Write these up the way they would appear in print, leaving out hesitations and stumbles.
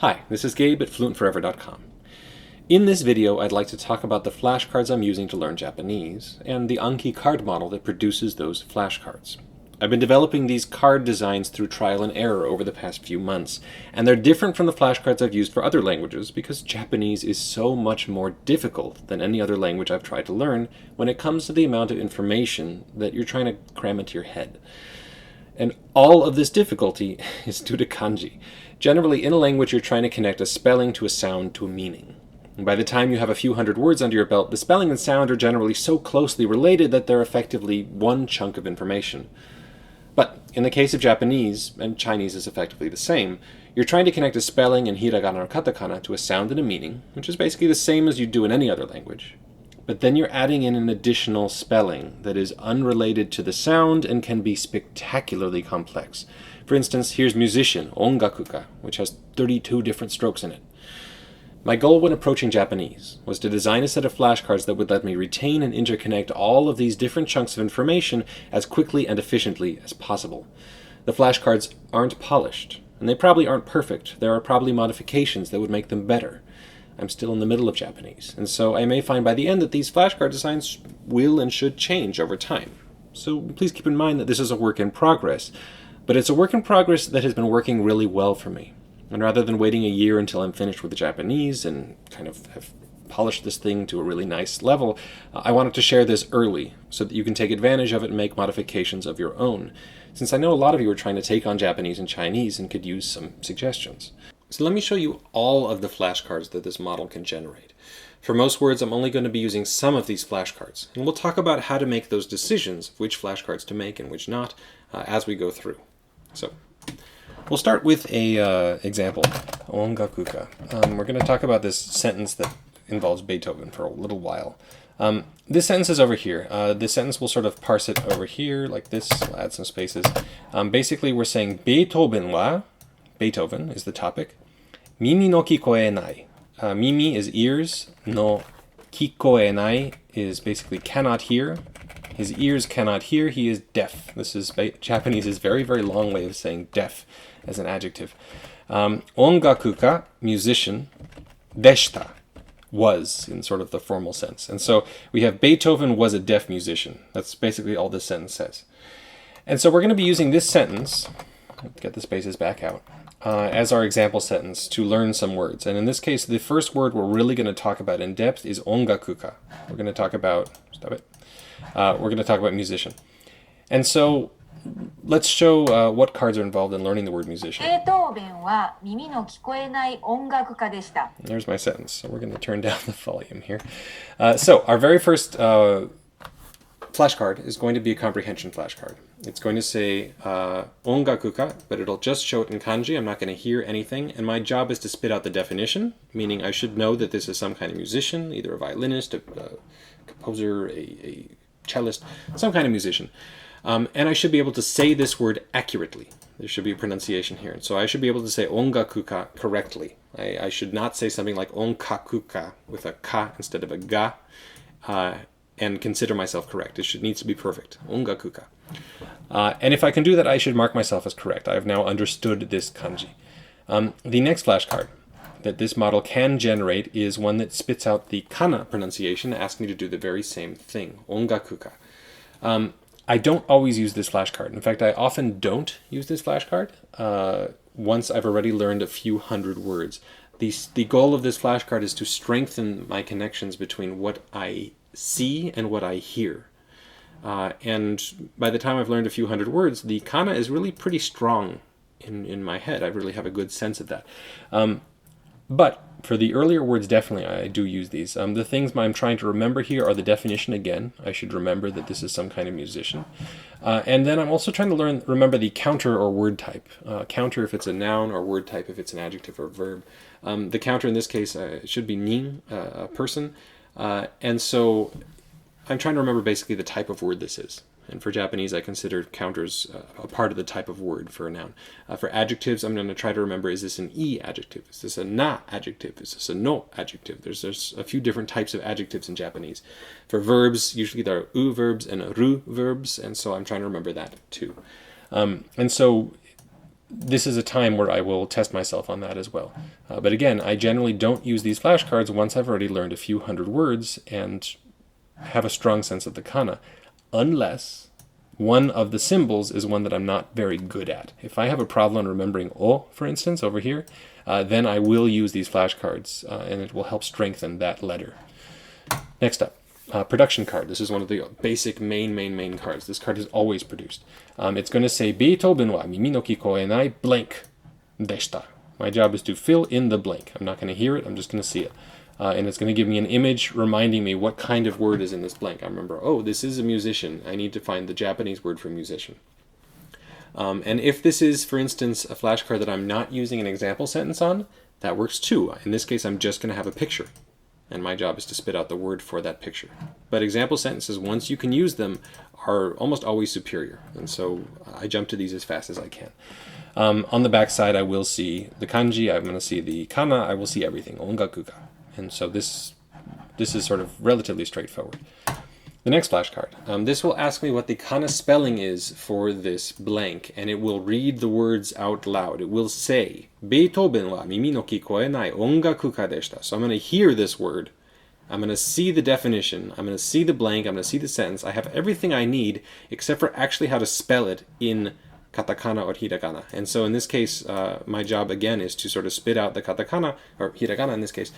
Hi, this is Gabe at fluentforever.com. In this video, I'd like to talk about the flashcards I'm using to learn Japanese, and the Anki card model that produces those flashcards. I've been developing these card designs through trial and error over the past few months, and they're different from the flashcards I've used for other languages because Japanese is so much more difficult than any other language I've tried to learn when it comes to the amount of information that you're trying to cram into your head. And all of this difficulty is due to kanji. Generally, in a language, you're trying to connect a spelling to a sound to a meaning. And by the time you have a few hundred words under your belt, the spelling and sound are generally so closely related that they're effectively one chunk of information. But in the case of Japanese, and Chinese is effectively the same, you're trying to connect a spelling in hiragana or katakana to a sound and a meaning, which is basically the same as you do in any other language. But then you're adding in an additional spelling that is unrelated to the sound and can be spectacularly complex. For instance, here's musician, ongakuka, which has 32 different strokes in it. My goal when approaching Japanese was to design a set of flashcards that would let me retain and interconnect all of these different chunks of information as quickly and efficiently as possible. The flashcards aren't polished, and they probably aren't perfect. There are probably modifications that would make them better. I'm still in the middle of Japanese, and so I may find by the end that these flashcard designs will and should change over time. So please keep in mind that this is a work in progress, but it's a work in progress that has been working really well for me. And rather than waiting a year until I'm finished with the Japanese and kind of have polished this thing to a really nice level, I wanted to share this early so that you can take advantage of it and make modifications of your own, since I know a lot of you are trying to take on Japanese and Chinese and could use some suggestions. So let me show you all of the flashcards that this model can generate. For most words, I'm only going to be using some of these flashcards, and we'll talk about how to make those decisions of which flashcards to make and which not as we go through. So we'll start with a example, ongakuka. We're going to talk about this sentence that involves Beethoven for a little while. This sentence is over here. This sentence will sort of parse it over here like this. We'll add some spaces. Basically, we're saying Beethoven is the topic. Mimi no kikoenai. Mimi is ears. No kikoenai is basically cannot hear. His ears cannot hear. He is deaf. This is Japanese is very, very long way of saying deaf as an adjective. Ongakuka, musician. Deshita, was in sort of the formal sense. And so we have Beethoven was a deaf musician. That's basically all this sentence says. And so we're going to be using this sentence, get the spaces back out, as our example sentence to learn some words. And in this case, the first word we're really going to talk about in depth is ongakuka. We're going to talk about, we're going to talk about musician. And so let's show what cards are involved in learning the word musician. There's my sentence. So we're going to turn down the volume here. So our very first flashcard is going to be a comprehension flashcard. It's going to say ongakuka, but it'll just show it in kanji. I'm not going to hear anything. And my job is to spit out the definition, meaning I should know that this is some kind of musician, either a violinist, a composer, a cellist, some kind of musician. And I should be able to say this word accurately. There should be a pronunciation here. So I should be able to say ongakuka correctly. I should not say something like onkakuka with a ka instead of a ga. And consider myself correct. It needs to be perfect. Ongakuka. And if I can do that, I should mark myself as correct. I have now understood this kanji. The next flashcard that this model can generate is one that spits out the kana pronunciation, asking me to do the very same thing. Ongakuka. I don't always use this flashcard. In fact, I often don't use this flashcard once I've already learned a few hundred words. The goal of this flashcard is to strengthen my connections between what I see and what I hear. And by the time I've learned a few hundred words, the kana is really pretty strong in my head. I really have a good sense of that. But for the earlier words, definitely I do use these. The things I'm trying to remember here are the definition again. I should remember that this is some kind of musician. And then I'm also trying to remember the counter or word type. Counter if it's a noun, or word type if it's an adjective or verb. The counter in this case should be nin, a person. And so I'm trying to remember basically the type of word this is. And for Japanese, I consider counters a part of the type of word for a noun. For adjectives, I'm going to try to remember, is this an I adjective? Is this a na adjective? Is this a no adjective? There's a few different types of adjectives in Japanese. For verbs, usually there are u verbs and ru verbs, and so I'm trying to remember that too. And so this is a time where I will test myself on that as well. But again, I generally don't use these flashcards once I've already learned a few hundred words and have a strong sense of the kana, unless one of the symbols is one that I'm not very good at. If I have a problem remembering O, for instance, over here, then I will use these flashcards, and it will help strengthen that letter. Next up, production card. This is one of the basic main cards. This card is always produced. It's going to say, Beethoven wa mimi no kikoenai blank deshita. My job is to fill in the blank. I'm not going to hear it, I'm just going to see it. And it's going to give me an image reminding me what kind of word is in this blank. I remember, oh, this is a musician. I need to find the Japanese word for musician. And if this is, for instance, a flashcard that I'm not using an example sentence on, that works too. In this case, I'm just going to have a picture. And my job is to spit out the word for that picture. But example sentences, once you can use them, are almost always superior. And so I jump to these as fast as I can. On the back side, I will see the kanji, I'm going to see the kana, I will see everything, ongaku ga. And so this is sort of relatively straightforward. The next flashcard. This will ask me what the kana spelling is for this blank, and it will read the words out loud. It will say, Beethoven wa mimi no kikoenai ongaku ka deshita. So I'm going to hear this word. I'm going to see the definition. I'm going to see the blank. I'm going to see the sentence. I have everything I need except for actually how to spell it in katakana or hiragana. And so in this case, my job again is to sort of spit out the katakana, or hiragana in this case,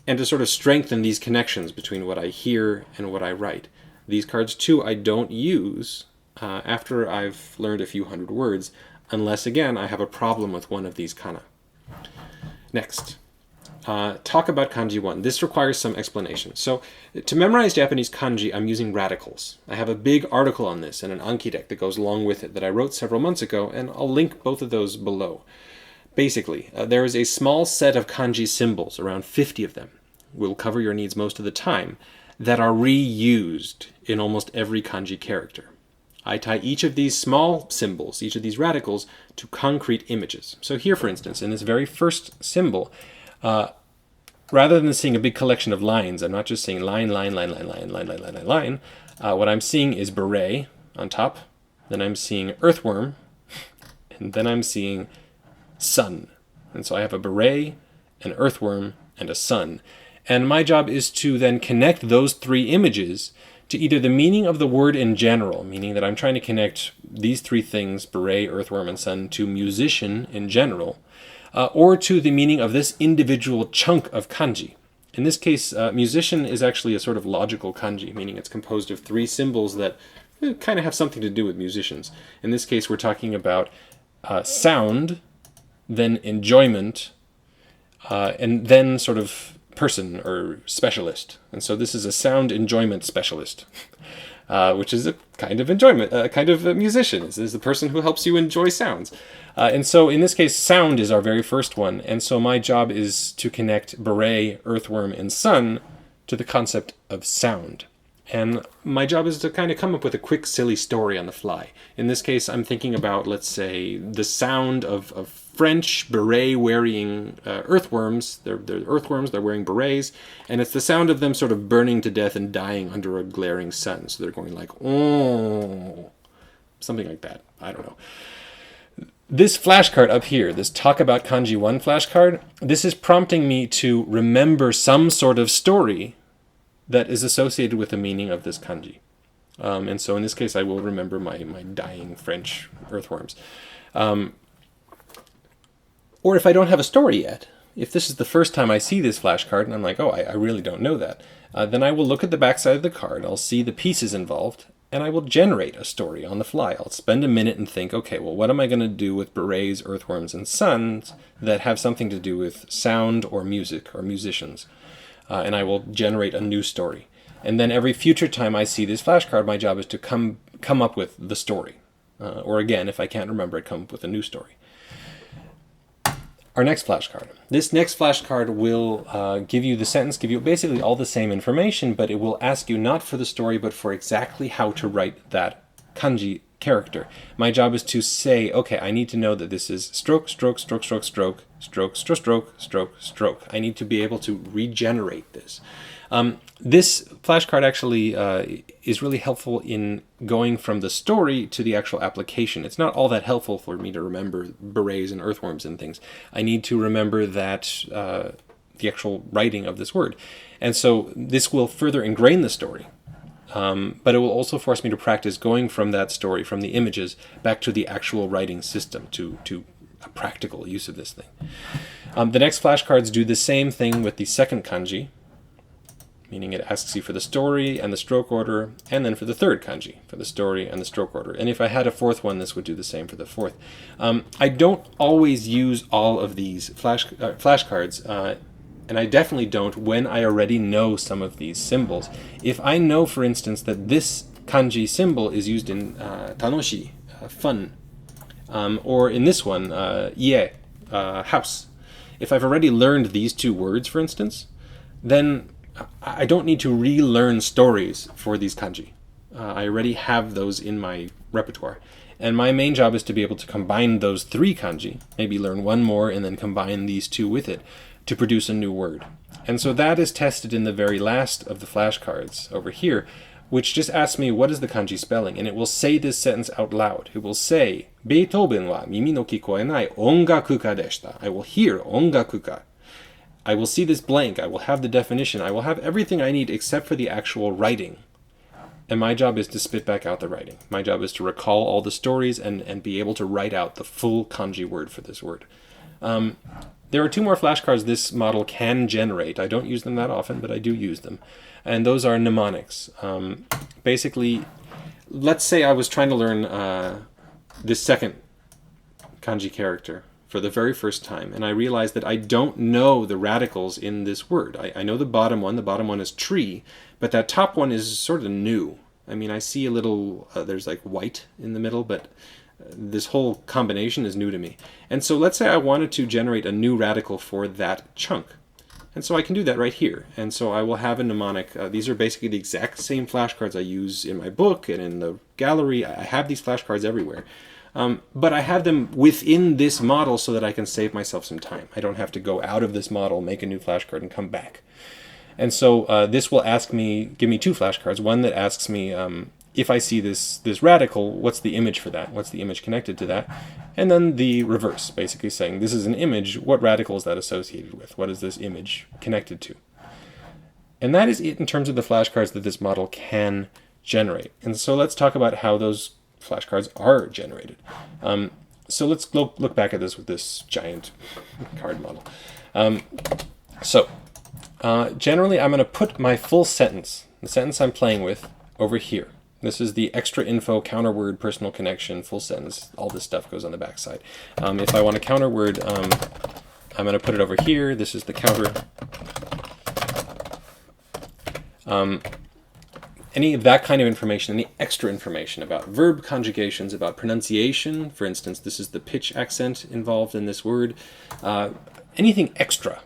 and to sort of strengthen these connections between what I hear and what I write. These cards too I don't use after I've learned a few hundred words, unless again I have a problem with one of these kana. Next, talk about kanji 1. This requires some explanation. So to memorize Japanese kanji, I'm using radicals. I have a big article on this and an Anki deck that goes along with it that I wrote several months ago, and I'll link both of those below. Basically, there is a small set of kanji symbols, around 50 of them, will cover your needs most of the time, that are reused in almost every kanji character. I tie each of these small symbols, each of these radicals, to concrete images. So here, for instance, in this very first symbol, rather than seeing a big collection of lines, I'm not just saying line, line, line, line, line, line, line, line, line, line. What I'm seeing is beret on top, then I'm seeing earthworm, and then I'm seeing sun. And so I have a beret, an earthworm, and a sun. And my job is to then connect those three images to either the meaning of the word in general, meaning that I'm trying to connect these three things, beret, earthworm, and sun, to musician in general, or to the meaning of this individual chunk of kanji. In this case, musician is actually a sort of logical kanji, meaning it's composed of three symbols that kind of have something to do with musicians. In this case, we're talking about sound, then enjoyment, and then sort of person or specialist. And so this is a sound enjoyment specialist, which is a kind of enjoyment, a kind of a musician. This is the person who helps you enjoy sounds. And so in this case, sound is our very first one. And so my job is to connect beret, earthworm, and sun to the concept of sound. And my job is to kind of come up with a quick, silly story on the fly. In this case, I'm thinking about, let's say, the sound of French beret-wearing earthworms. They're earthworms, they're wearing berets, and it's the sound of them sort of burning to death and dying under a glaring sun. So they're going like, oh, something like that. I don't know. This flashcard up here, this Talk About Kanji 1 flashcard, this is prompting me to remember some sort of story that is associated with the meaning of this kanji. And so in this case, I will remember my dying French earthworms. Or if I don't have a story yet, if this is the first time I see this flashcard and I'm like, oh, I really don't know that, then I will look at the backside of the card, I'll see the pieces involved, and I will generate a story on the fly. I'll spend a minute and think, okay, well, what am I going to do with berets, earthworms, and suns that have something to do with sound or music or musicians? And I will generate a new story. And then every future time I see this flashcard, my job is to come up with the story. Or again, if I can't remember it, come up with a new story. Our next flashcard. This next flashcard will give you the sentence, give you basically all the same information, but it will ask you not for the story, but for exactly how to write that kanji character. My job is to say, okay, I need to know that this is stroke, stroke, stroke, stroke, stroke, stroke, stroke, stroke, stroke, stroke. I need to be able to regenerate this. This flashcard actually is really helpful in going from the story to the actual application. It's not all that helpful for me to remember berets and earthworms and things. I need to remember that the actual writing of this word. And so this will further ingrain the story. But it will also force me to practice going from that story, from the images, back to the actual writing system, to a practical use of this thing. The next flashcards do the same thing with the second kanji, meaning it asks you for the story and the stroke order, and then for the third kanji, for the story and the stroke order. And if I had a fourth one, this would do the same for the fourth. I don't always use all of these flashcards, and I definitely don't when I already know some of these symbols. If I know, for instance, that this kanji symbol is used in tanoshi, fun, or in this one, ie, house. If I've already learned these two words, for instance, then I don't need to relearn stories for these kanji. I already have those in my repertoire. And my main job is to be able to combine those three kanji, maybe learn one more and then combine these two with it to produce a new word. And so that is tested in the very last of the flashcards over here, which just asks me what is the kanji spelling, and it will say this sentence out loud. It will say, Beethoven wa mimi no kikoenai ongakuka deshita. I will hear ongakuka. I will see this blank, I will have the definition, I will have everything I need except for the actual writing. And my job is to spit back out the writing. My job is to recall all the stories and be able to write out the full kanji word for this word. There are two more flashcards this model can generate. I don't use them that often, but I do use them. And those are mnemonics. Basically, let's say I was trying to learn this second kanji character for the very first time, and I realized that I don't know the radicals in this word. I know the bottom one is tree, but that top one is sort of new. I mean, I see a little, there's like white in the middle, but this whole combination is new to me. And so let's say I wanted to generate a new radical for that chunk. And so I can do that right here. And so I will have a mnemonic. These are basically the exact same flashcards I use in my book and in the gallery. I have these flashcards everywhere. But I have them within this model so that I can save myself some time. I don't have to go out of this model, make a new flashcard, and come back. And so this will give me two flashcards. One that asks me, if I see this radical, what's the image for that? What's the image connected to that? And then the reverse, basically saying, this is an image, what radical is that associated with? What is this image connected to? And that is it in terms of the flashcards that this model can generate. And so let's talk about how those flashcards are generated. So let's look back at this with this giant card model. Generally I'm going to put my full sentence, the sentence I'm playing with, over here. This is the extra info, counter word, personal connection, full sentence. All this stuff goes on the back side. If I want a counter word, I'm going to put it over here. This is the counter. Any of that kind of information, any extra information about verb conjugations, about pronunciation, for instance, this is the pitch accent involved in this word. Anything extra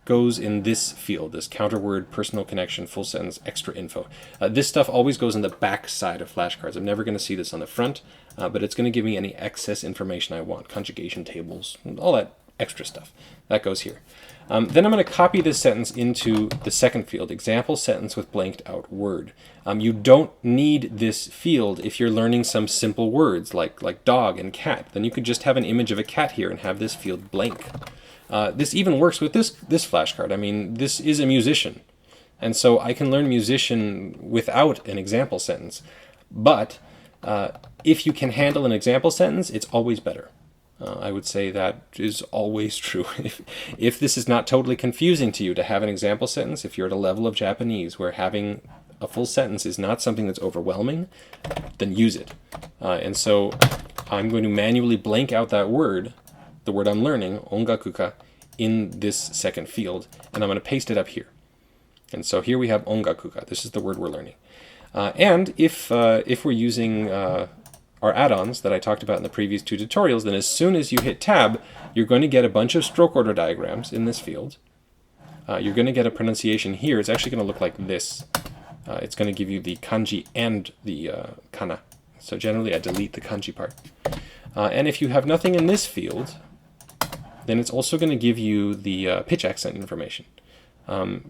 goes in this field, this counter word, personal connection, full sentence, extra info. This stuff always goes on the back side of flashcards. I'm never going to see this on the front, but it's going to give me any excess information I want, conjugation tables, all that extra stuff. That goes here. Then I'm going to copy this sentence into the second field, example sentence with blanked out word. You don't need this field if you're learning some simple words like dog and cat. Then you could just have an image of a cat here and have this field blank. This even works with this flashcard. I mean, this is a musician. And so I can learn musician without an example sentence. But if you can handle an example sentence, it's always better. I would say that is always true. If this is not totally confusing to you to have an example sentence, if you're at a level of Japanese where having a full sentence is not something that's overwhelming, then use it. And so I'm going to manually blank out that word, the word I'm learning, ongakuka, in this second field, and I'm going to paste it up here. And so here we have ongakuka. This is the word we're learning. And if we're using our add-ons that I talked about in the previous two tutorials, then as soon as you hit tab, you're going to get a bunch of stroke order diagrams in this field. You're going to get a pronunciation here. It's actually going to look like this. It's going to give you the kanji and the kana So generally I delete the kanji part. And if you have nothing in this field, then it's also going to give you the pitch accent information.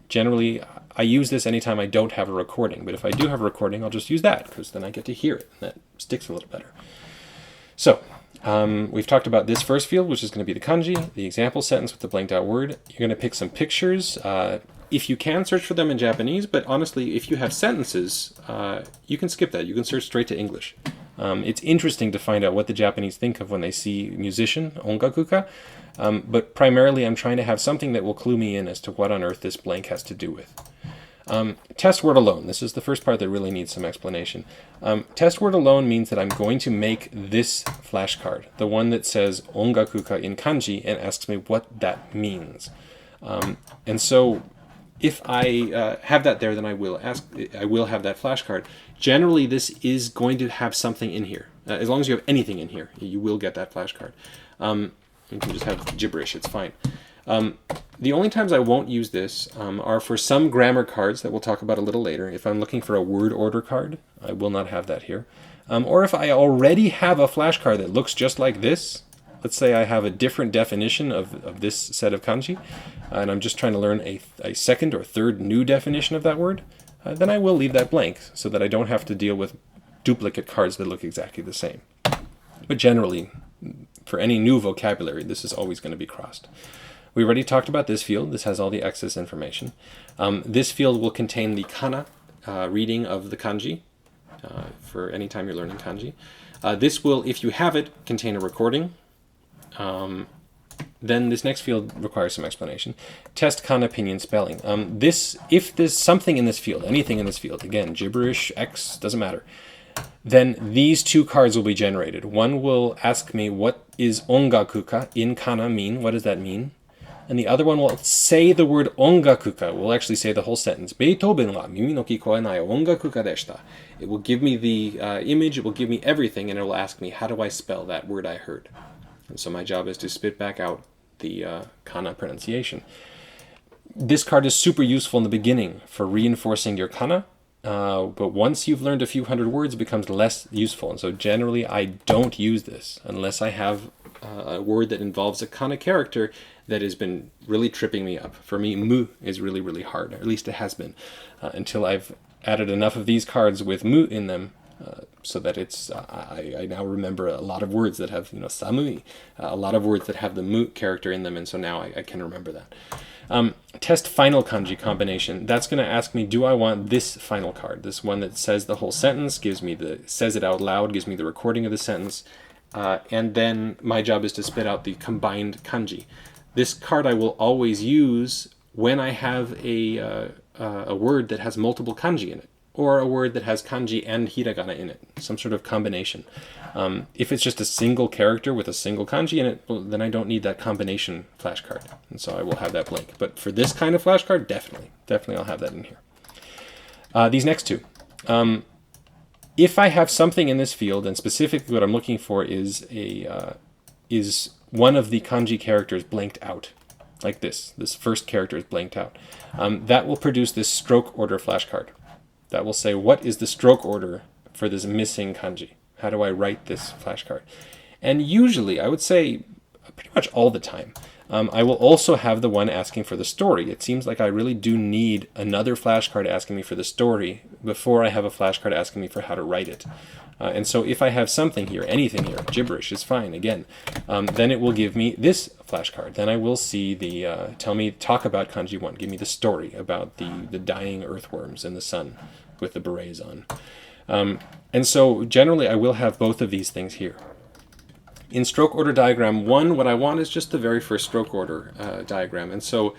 Generally, I use this anytime I don't have a recording, but if I do have a recording, I'll just use that, because then I get to hear it, and that sticks a little better. So, we've talked about this first field, which is going to be the kanji, the example sentence with the blanked out word. You're going to pick some pictures. If you can, search for them in Japanese, but honestly, if you have sentences, you can skip that. You can search straight to English. It's interesting to find out what the Japanese think of when they see musician, ongakuka, but primarily I'm trying to have something that will clue me in as to what on earth this blank has to do with. Test word alone. This is the first part that really needs some explanation. Test word alone means that I'm going to make this flashcard, the one that says ongakuka in kanji, and asks me what that means. And so if I have that there, then I will have that flashcard. Generally, this is going to have something in here. As long as you have anything in here, you will get that flashcard. You can just have gibberish, it's fine. The only times I won't use this are for some grammar cards that we'll talk about a little later. If I'm looking for a word order card, I will not have that here. Or if I already have a flashcard that looks just like this, let's say I have a different definition of this set of kanji, and I'm just trying to learn a second or third new definition of that word, then I will leave that blank so that I don't have to deal with duplicate cards that look exactly the same. But generally, for any new vocabulary, this is always going to be crossed. We already talked about this field. This has all the excess information. This field will contain the kana reading of the kanji for any time you're learning kanji. This will, if you have it, contain a recording. Then this next field requires some explanation. Test kana pinyin spelling. If there's something in this field, anything in this field, again, gibberish, X, doesn't matter, then these two cards will be generated. One will ask me, what is ongakuka in kana mean? What does that mean? And the other one will say the word ongakuka. We'll actually say the whole sentence. Beethoven wa mimi no kikoenai ongakuka deshita. It will give me the image, it will give me everything, and it will ask me, how do I spell that word I heard? And so my job is to spit back out the kana pronunciation. This card is super useful in the beginning for reinforcing your kana, but once you've learned a few hundred words, it becomes less useful. And so generally I don't use this unless I have a word that involves a kana character that has been really tripping me up. For me, mu is really, really hard, or at least it has been, until I've added enough of these cards with mu in them so that it's, I now remember a lot of words that have, samui, a lot of words that have the mu character in them, and so now I can remember that. Test final kanji combination. That's going to ask me, do I want this final card, this one that says the whole sentence, says it out loud, gives me the recording of the sentence, and then my job is to spit out the combined kanji. This card I will always use when I have a word that has multiple kanji in it, or a word that has kanji and hiragana in it, some sort of combination. If it's just a single character with a single kanji in it, well, then I don't need that combination flashcard, and so I will have that blank. But for this kind of flashcard, definitely I'll have that in here. These next two. If I have something in this field, and specifically what I'm looking for is one of the kanji characters blanked out, like this first character is blanked out, that will produce this stroke order flashcard. That will say, what is the stroke order for this missing kanji? How do I write this flashcard? And usually, I would say pretty much all the time, I will also have the one asking for the story. It seems like I really do need another flashcard asking me for the story before I have a flashcard asking me for how to write it. And so if I have something here, anything here, gibberish is fine, again, then it will give me this flashcard. Then I will see the, talk about kanji 1, give me the story about the dying earthworms in the sun with the berets on. And so generally I will have both of these things here. In stroke order diagram 1, what I want is just the very first stroke order diagram. And so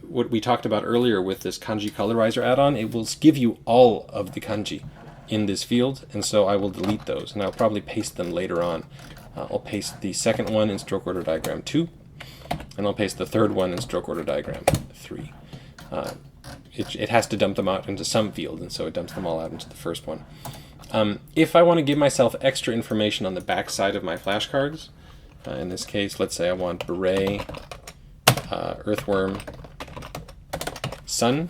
what we talked about earlier with this kanji colorizer add-on, it will give you all of the kanji in this field, and so I will delete those, and I'll probably paste them later on. I'll paste the second one in stroke order diagram 2, and I'll paste the third one in stroke order diagram 3. It has to dump them out into some field, and so it dumps them all out into the first one. If I want to give myself extra information on the back side of my flashcards, in this case, let's say I want beret, earthworm, sun,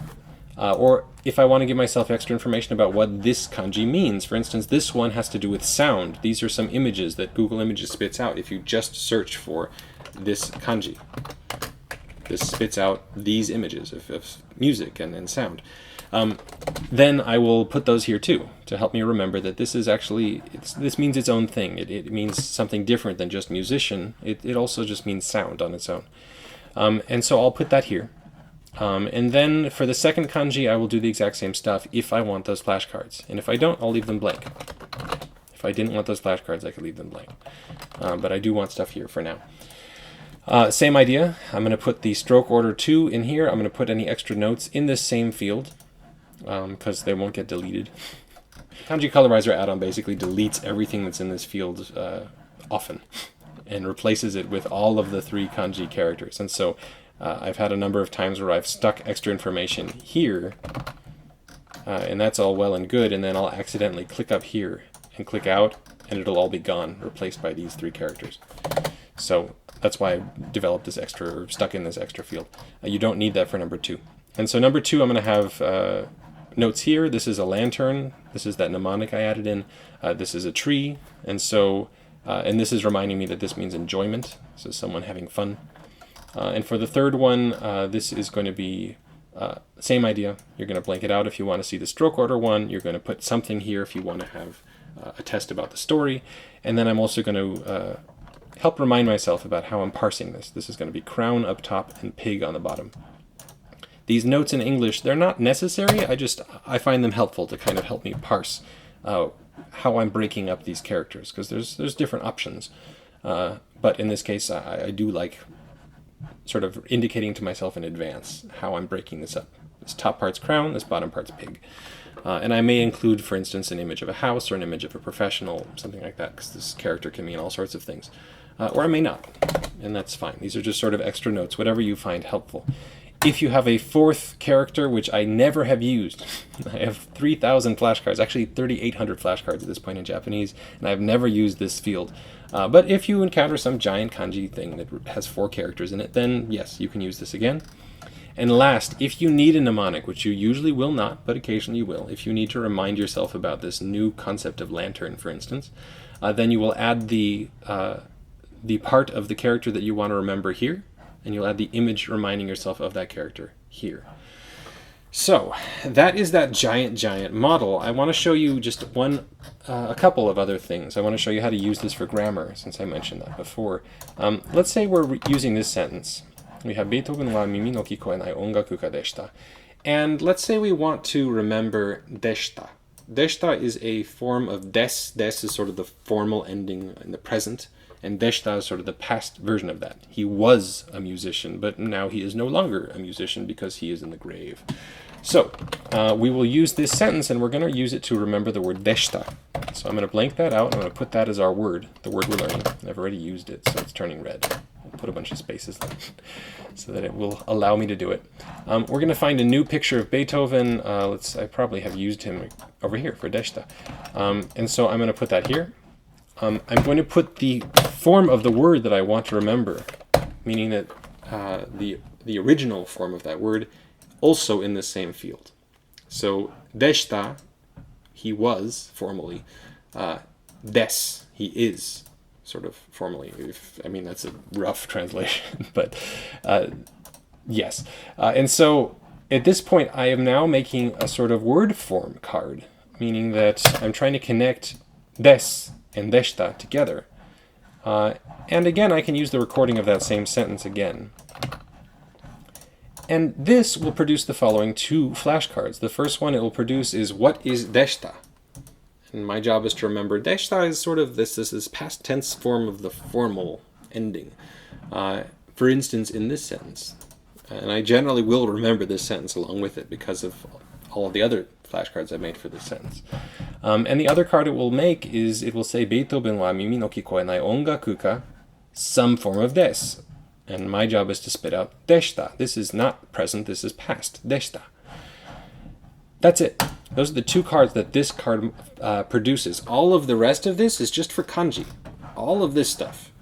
Or if I want to give myself extra information about what this kanji means. For instance, this one has to do with sound. These are some images that Google Images spits out if you just search for this kanji. This spits out these images of music and sound. Then I will put those here too, to help me remember that this is actually, this means its own thing. It means something different than just musician. It also just means sound on its own. And so I'll put that here. And then for the second kanji, I will do the exact same stuff if I want those flashcards. And if I don't, I'll leave them blank. If I didn't want those flashcards, I could leave them blank. But I do want stuff here for now. Same idea. I'm going to put the stroke order 2 in here. I'm going to put any extra notes in this same field because they won't get deleted. Kanji Colorizer add-on basically deletes everything that's in this field often and replaces it with all of the 3 kanji characters. And so I've had a number of times where I've stuck extra information here, and that's all well and good, and then I'll accidentally click up here and click out, and it'll all be gone, replaced by these 3 characters. So that's why I developed this extra, or stuck in this extra field. You don't need that for number 2. And so number 2, I'm going to have notes here. This is a lantern. This is that mnemonic I added in. This is a tree. And so, and this is reminding me that this means enjoyment. This is someone having fun. And for the third one, this is going to be same idea. You're going to blank it out if you want to see the stroke order one. You're going to put something here if you want to have a test about the story. And then I'm also going to help remind myself about how I'm parsing this. This is going to be crown up top and pig on the bottom. These notes in English, they're not necessary. I find them helpful to kind of help me parse how I'm breaking up these characters, because there's different options. But in this case, I do like sort of indicating to myself in advance how I'm breaking this up. This top part's crown, this bottom part's pig. And I may include, for instance, an image of a house or an image of a professional, something like that, because this character can mean all sorts of things. Or I may not, and that's fine. These are just sort of extra notes, whatever you find helpful. If you have a 4th character, which I never have used, I have 3,000 flashcards, actually 3,800 flashcards at this point in Japanese, and I've never used this field. But if you encounter some giant kanji thing that has 4 characters in it, then yes, you can use this again. And last, if you need a mnemonic, which you usually will not, but occasionally you will, if you need to remind yourself about this new concept of lantern, for instance, then you will add the part of the character that you want to remember here, and you'll add the image reminding yourself of that character here. So that is that giant model. I want to show you just a couple of other things. I want to show you how to use this for grammar, since I mentioned that before. Let's say we're using this sentence. We have Beethoven wa mimi no kikoenai ongaku ka deshita. And let's say we want to remember deshita. Deshita is a form of des. Des is sort of the formal ending in the present. And deshita is sort of the past version of that. He was a musician, but now he is no longer a musician because he is in the grave. So we will use this sentence, and we're going to use it to remember the word deshita. So I'm going to blank that out, and I'm going to put that as our word, the word we're learning. I've already used it, so it's turning red. I'll put a bunch of spaces there so that it will allow me to do it. We're going to find a new picture of Beethoven. I probably have used him over here for deshita. And so I'm going to put that here. I'm going to put the form of the word that I want to remember, meaning that the original form of that word also in the same field. So deshita, he was formally. Des, he is sort of formally. I mean, that's a rough translation, but yes. And so at this point, I am now making a sort of word form card, meaning that I'm trying to connect des and deshita together. And again, I can use the recording of that same sentence again. And this will produce the following 2 flashcards. The first one it will produce is what is deshita? And my job is to remember deshita is sort of this is past tense form of the formal ending. For instance, in this sentence. And I generally will remember this sentence along with it because of all of the other flashcards I made for this sentence. And the other card it will make is, it will say Beethoven wa mimi no kikoenai ongaku ka, some form of des. And my job is to spit out deshita. This is not present, this is past, deshita. That's it. Those are the 2 cards that this card produces. All of the rest of this is just for kanji. All of this stuff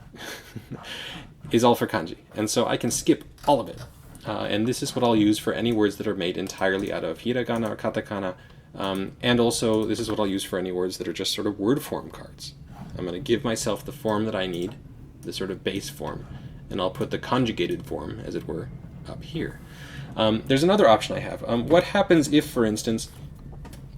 is all for kanji. And so I can skip all of it. And this is what I'll use for any words that are made entirely out of hiragana or katakana. And also, this is what I'll use for any words that are just sort of word form cards. I'm going to give myself the form that I need, the sort of base form, and I'll put the conjugated form, as it were, up here. There's another option I have. What happens if, for instance,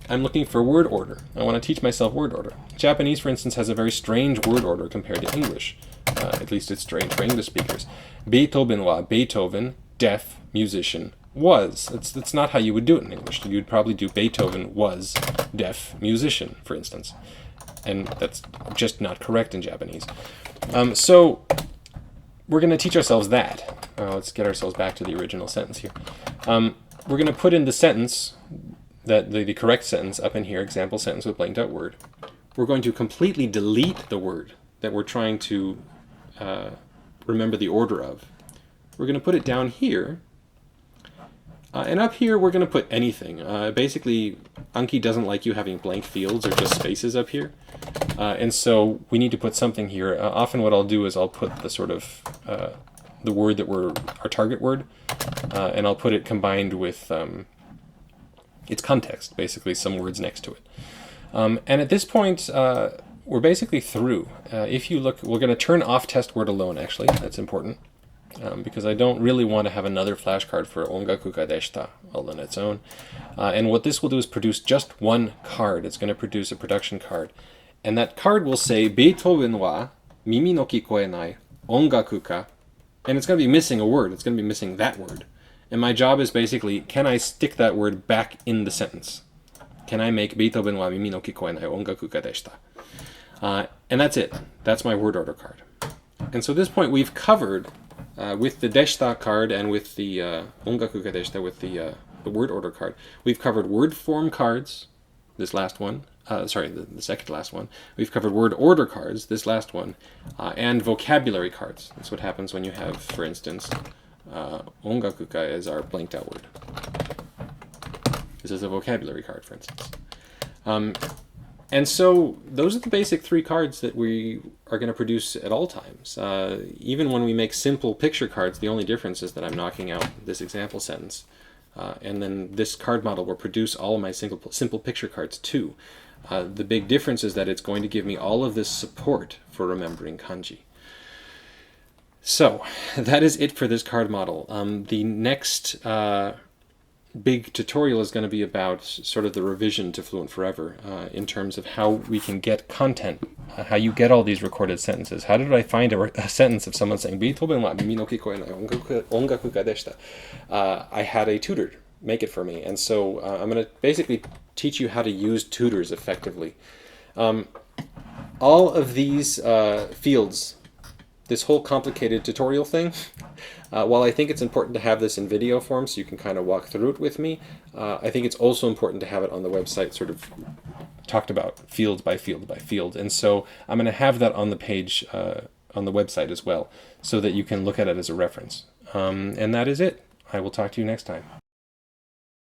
I'm looking for word order? I want to teach myself word order. Japanese, for instance, has a very strange word order compared to English. At least it's strange for English speakers. Beethoven wa Beethoven, deaf, musician, was. That's not how you would do it in English. You'd probably do Beethoven was deaf, musician, for instance. And that's just not correct in Japanese. So we're going to teach ourselves that. Let's get ourselves back to the original sentence here. We're going to put in the sentence, the correct sentence up in here, example sentence with blanked out word. We're going to completely delete the word that we're trying to remember the order of. We're going to put it down here. And up here, we're going to put anything. Basically, Anki doesn't like you having blank fields or just spaces up here. And so we need to put something here. Often what I'll do is I'll put the sort of the word that our target word, and I'll put it combined with its context, basically some words next to it. And at this point, we're basically through. If you look, we're going to turn off test word alone, actually. That's important. Because I don't really want to have another flashcard for ongaku ga deshita all on its own. And what this will do is produce just one card. It's going to produce a production card. And that card will say, Beethoven wa mimi no kikoenai ongaku ka. And it's going to be missing a word. It's going to be missing that word. And my job is basically, can I stick that word back in the sentence? Can I make Beethoven wa mimi no kikoenai ongaku ga deshita? And that's it. That's my word order card. And so at this point, we've covered... with the deshita card and with the ongaku ga deshita, with the word order card, we've covered word form cards, this last one, the second last one. We've covered word order cards, this last one, and vocabulary cards. That's what happens when you have, for instance, ongaku ga as our blanked out word. This is a vocabulary card, for instance. And so those are the basic three cards that we are going to produce at all times. Even when we make simple picture cards, the only difference is that I'm knocking out this example sentence. And then this card model will produce all of my simple picture cards too. The big difference is that it's going to give me all of this support for remembering kanji. So that is it for this card model. The next big tutorial is going to be about sort of the revision to Fluent Forever in terms of how we can get content, how you get all these recorded sentences. How did I find a sentence of someone saying Beethoven wa mimi no kikoenai ongaku ga deshita? I had a tutor make it for me, and so I'm going to basically teach you how to use tutors effectively. All of these fields, this whole complicated tutorial thing, while I think it's important to have this in video form so you can kind of walk through it with me, I think it's also important to have it on the website sort of talked about field by field by field. And so I'm going to have that on the page on the website as well so that you can look at it as a reference. And that is it. I will talk to you next time.